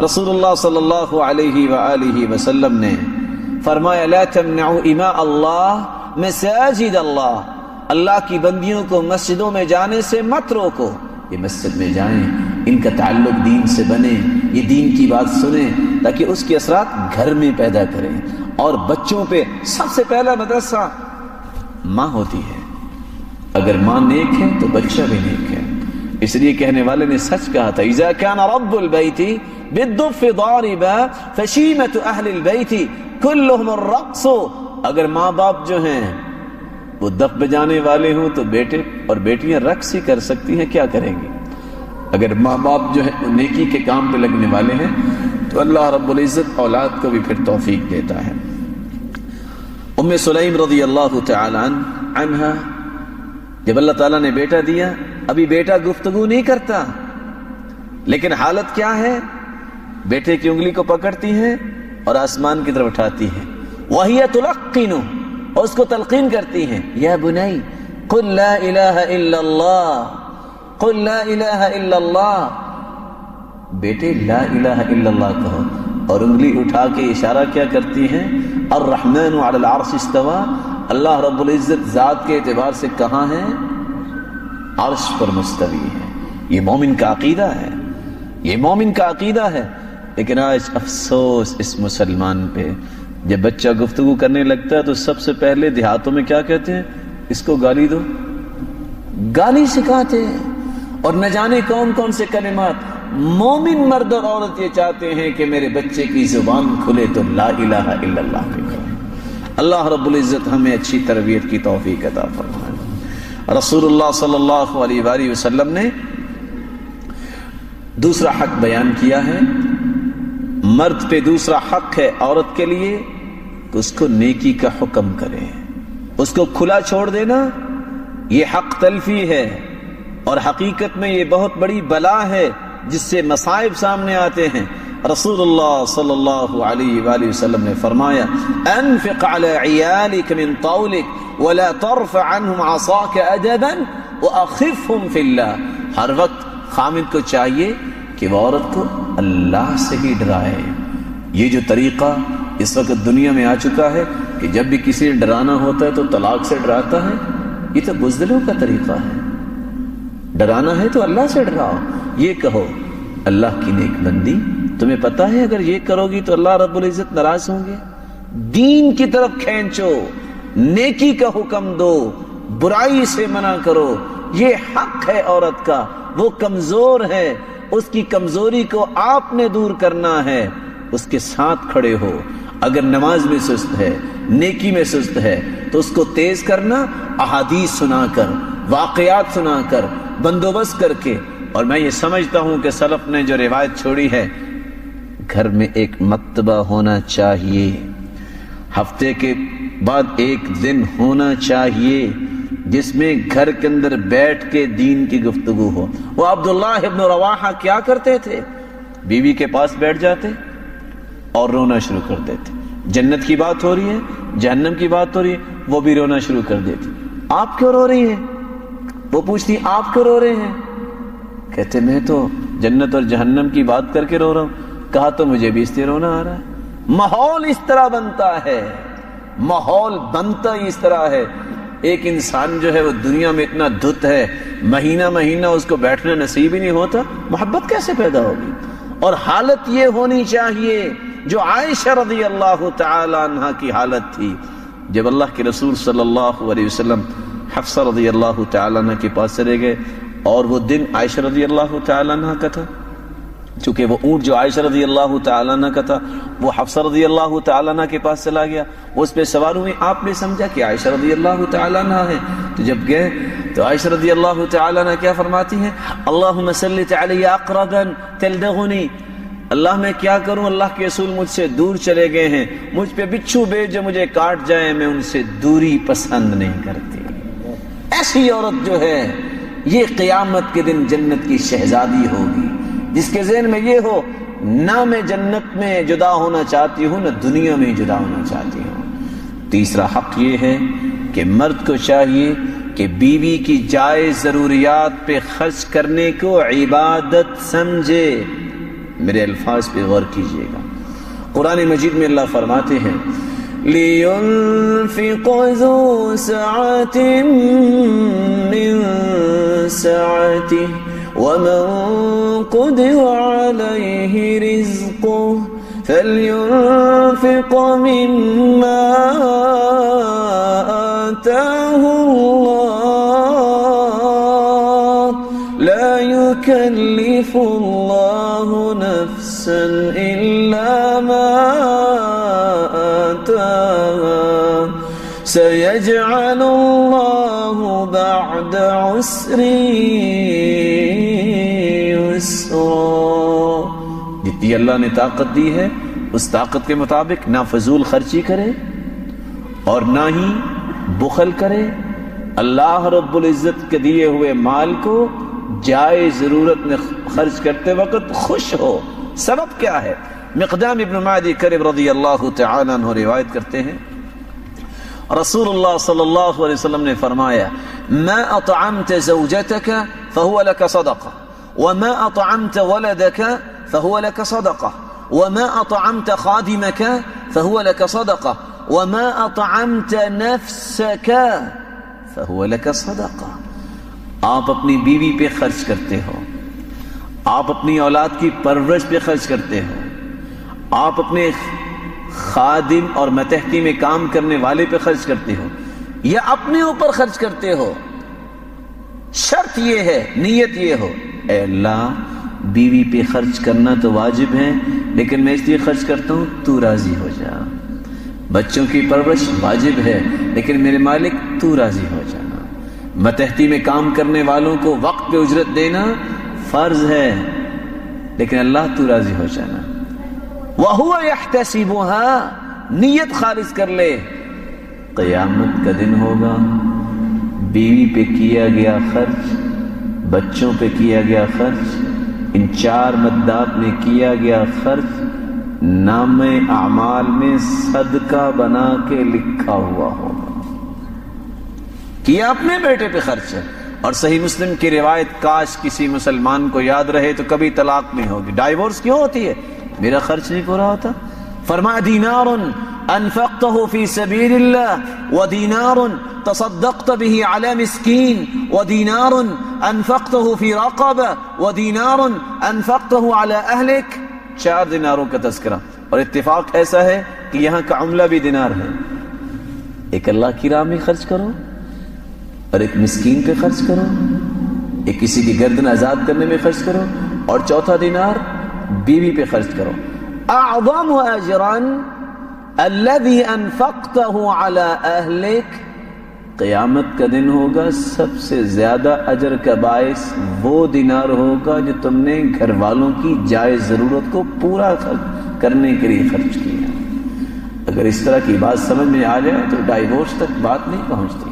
رسول اللہ صلی اللہ علیہ وآلہ وسلم نے فرمایا لا تمنعوا اماء اللہ مساجد اللہ، اللہ کی بندیوں کو مسجدوں میں جانے سے مت روکو. یہ مسجد میں جائیں، ان کا تعلق دین سے بنے، یہ دین کی بات سنیں تاکہ اس کے اثرات گھر میں پیدا کریں. اور بچوں پہ سب سے پہلا مدرسہ ماں ہوتی ہے. اگر ماں نیک ہے تو بچہ بھی نیک ہے. اس لیے کہنے والے نے سچ کہا تھا اذا كان رب البيت بالضف ضاربا فشيمة اهل البيت كلهم الرقص. اگر ماں باپ جو ہیں وہ دف بجانے والے ہوں تو بیٹے اور بیٹیاں رقص ہی کر سکتی ہیں، کیا کریں گی؟ اگر ماں باپ جو ہے نیکی کے کام پہ لگنے والے ہیں تو اللہ رب العزت اولاد کو بھی پھر توفیق دیتا ہے. ام سلیم رضی اللہ تعالی عنہا، جب اللہ تعالیٰ نے بیٹا دیا، ابھی بیٹا گفتگو نہیں کرتا، لیکن حالت کیا ہے؟ بیٹے کی انگلی کو پکڑتی ہیں اور آسمان کی طرف اٹھاتی ہیں. وَهِيَ تُلَقِّنُ، اور اس کو تلقین کرتی ہیں یا بنی قل لا الہ الا اللہ، قل لا الہ الا اللہ، بیٹے لا الہ الا اللہ کہو. اور انگلی اٹھا کے اشارہ کیا کرتی ہیں؟ الرحمن علی العرش استوى، اللہ رب العزت ذات کے اعتبار سے کہاں ہے؟ عرش پر مستوی ہے. یہ مومن کا عقیدہ ہے، یہ مومن کا عقیدہ ہے. لیکن آج افسوس اس مسلمان پہ، جب بچہ گفتگو کرنے لگتا ہے تو سب سے پہلے دیہاتوں میں کیا کہتے ہیں؟ اس کو گالی دو، گالی سکھاتے ہیں اور نہ جانے کون کون سے کلمات. مومن مرد اور عورت یہ چاہتے ہیں کہ میرے بچے کی زبان کھلے تو لا الہ الا اللہ پہ کہو. اللہ رب العزت ہمیں اچھی تربیت کی توفیق عطا فرمائے. رسول اللہ صلی اللہ علیہ وآلہ وسلم نے دوسرا حق بیان کیا ہے. مرد پہ دوسرا حق ہے عورت کے لیے کہ اس کو نیکی کا حکم کرے. اس کو کھلا چھوڑ دینا یہ حق تلفی ہے، اور حقیقت میں یہ بہت بڑی بلا ہے جس سے مصائب سامنے آتے ہیں. رسول اللہ صلی اللہ علیہ وآلہ وسلم نے فرمایا انفق على عيالك من طولك ولا ترفع عنهم عصاك ادبا واخفهم في الله. ہر وقت خامد کو چاہیے کہ وہ عورت کو اللہ سے ہی ڈرائے. یہ جو طریقہ اس وقت دنیا میں آ چکا ہے کہ جب بھی کسی نے ڈرانا ہوتا ہے تو طلاق سے ڈراتا ہے، یہ تو بزدلوں کا طریقہ ہے. ڈرانا ہے تو اللہ سے ڈراؤ. یہ کہو اللہ کی نیک بندی، تمہیں پتا ہے اگر یہ کرو گی تو اللہ رب العزت ناراض ہوں گے. دین کی طرف کھینچو، نیکی کا حکم دو، برائی سے منع کرو. یہ حق ہے عورت کا، وہ کمزور ہے، اس کی کمزوری کو آپ نے دور کرنا ہے. اس کے ساتھ کھڑے ہو. اگر نماز میں سست ہے، نیکی میں سست ہے تو اس کو تیز کرنا احادیث سنا کر، واقعات سنا کر، بندوبست کر کے. اور میں یہ سمجھتا ہوں کہ سلف نے جو روایت چھوڑی ہے، گھر میں ایک مکتبہ ہونا چاہیے، ہفتے کے بعد ایک دن ہونا چاہیے جس میں گھر کے اندر بیٹھ کے دین کی گفتگو ہو. وہ عبداللہ ابن رواحہ کیا کرتے تھے؟ بیوی کے پاس بیٹھ جاتے اور رونا شروع کر دیتے. جنت کی بات ہو رہی ہے، جہنم کی بات ہو رہی ہے، وہ بھی رونا شروع کر دیتی. آپ کیوں رو رہی ہیں؟ وہ پوچھتی آپ کیوں رو رہے ہیں؟ کہتے میں تو جنت اور جہنم کی بات کر کے رو رہا ہوں. کہا تو مجھے بھی اس سے رونا آ رہا ہے. ماحول اس طرح بنتا ہے، ماحول بنتا ہی اس طرح ہے. ایک انسان جو ہے وہ دنیا میں اتنا دھت ہے، مہینہ مہینہ اس کو بیٹھنا نصیب ہی نہیں ہوتا، محبت کیسے پیدا ہوگی؟ اور حالت یہ ہونی چاہیے جو عائشہ رضی اللہ تعالی عنہ کی حالت تھی جب اللہ کے رسول صلی اللہ علیہ وسلم حفصہ رضی اللہ تعالی عنہ کے پاس چلے گئے. اور وہ دن عائشہ رضی اللہ تعالی عنہ کا تھا، چونکہ وہ اونٹ جو عائشہ رضی اللہ تعالی عنہ کا تھا وہ حفصہ رضی اللہ تعالی عنہ کے پاس چلا گیا. وہ اس پہ سوار ہوئے. آپ نے سمجھا کہ عائشہ رضی اللہ تعالی عنہ ہے، تو جب گئے تو عائشہ رضی اللہ تعالی عنہ کیا فرماتی ہیں؟ اللہم سلط علی اقربا تلدغنی. اللہ میں کیا کروں، اللہ کے رسول مجھ سے دور چلے گئے ہیں، مجھ پہ بچھو بھیج جو مجھے کاٹ جائے، میں ان سے دوری پسند نہیں کرتی. ایسی عورت جو ہے یہ قیامت کے دن جنت کی شہزادی ہوگی، جس کے ذہن میں یہ ہو نہ میں جنت میں جدا ہونا چاہتی ہوں نہ دنیا میں جدا ہونا چاہتی ہوں. تیسرا حق یہ ہے کہ مرد کو چاہیے کہ بیوی کی جائز ضروریات پہ خرچ کرنے کو عبادت سمجھے. میرے الفاظ پہ غور کیجئے گا. قرآن مجید میں اللہ فرماتے ہیں لِيُنْفِقْ ذُو سَعَةٍ مِّن سَعَتِهِ وَمَنْ قُدِرَ عَلَيْهِ رِزْقُهُ فَلْيُنْفِقْ مِمَّا آتَاهُ اللَّهُ لَا يُكَلِّفُ اللَّهُ نَفْسًا إِلَّا مَا آتَاهَا سَيَجْعَلُ اللَّهُ بَعْدَ عُسْرٍ يُسْرًا. جتنی اللہ نے طاقت دی ہے اس طاقت کے مطابق نہ فضول خرچی کرے اور نہ ہی بخل کرے. اللہ رب العزت کے دیے ہوئے مال کو جائز ضرورت میں خرچ کرتے وقت خوش ہو. سبب کیا ہے؟ مقدام ابن معدی کرب رضی اللہ تعالی عنہ روایت کرتے ہیں رسول اللہ صلی اللہ علیہ وسلم نے فرمایا ما اطعمت زوجتك فهو لك صدقہ وما اطعمت ولدك فهو لك صدقہ وما اطعمت خادمك فهو لك صدقہ وما اطعمت نفسك فهو لك صدقہ. آپ اپنی بیوی پہ خرچ کرتے ہو, آپ اپنی اولاد کی پرورش پہ خرچ کرتے ہو, آپ اپنے خادم اور متحدی میں کام کرنے والے پہ خرچ کرتے ہو یا اپنے اوپر خرچ کرتے ہو. شرط یہ ہے, نیت یہ ہو اے اللہ بیوی پہ خرچ کرنا تو واجب ہے لیکن میں اس لیے خرچ کرتا ہوں تو راضی ہو جا. بچوں کی پرورش واجب ہے لیکن میرے مالک تو راضی ہو جانا. متحدی میں کام کرنے والوں کو وقت پہ اجرت دینا فرض ہے لیکن اللہ تو راضی ہو جانا. وَهُوَ يَحْتَسِبُهَا, نیت خالص کر لے. قیامت کا دن ہوگا, بیوی پہ کیا گیا خرچ, بچوں پہ کیا گیا خرچ, ان 4 مدات میں کیا گیا خرچ نام اعمال میں صدقہ بنا کے لکھا ہوا ہوگا. کیا اپنے بیٹے پہ خرچ ہے. اور صحیح مسلم کی روایت کاش کسی مسلمان کو یاد رہے تو کبھی طلاق نہیں ہوگی. ڈائیورس کیوں ہوتی ہے؟ میرا خرچ نہیں پورا ہوتا. فرمایا دینار انفقته في سبيل الله ودینار تصدقت به على مسكين ودینار انفقته في رقبة ودینار انفقته على اهلك. 4 دیناروں کا تذکرہ اور اتفاق ایسا ہے کہ یہاں کا عملہ بھی دینار ہے. ایک اللہ کی راہ میں خرچ کرو اور ایک مسکین پہ خرچ کرو, ایک کسی کی گردن آزاد کرنے میں خرچ کرو اور چوتھا دینار بیوی پہ خرچ کرو. اعظم اجرا الذي انفقته على اهلك, قیامت کا دن ہوگا سب سے زیادہ اجر کا باعث وہ دینار ہوگا جو تم نے گھر والوں کی جائز ضرورت کو پورا کرنے کے لیے خرچ کیا. اگر اس طرح کی بات سمجھ میں آ جائے تو ڈائیورس تک بات نہیں پہنچتی.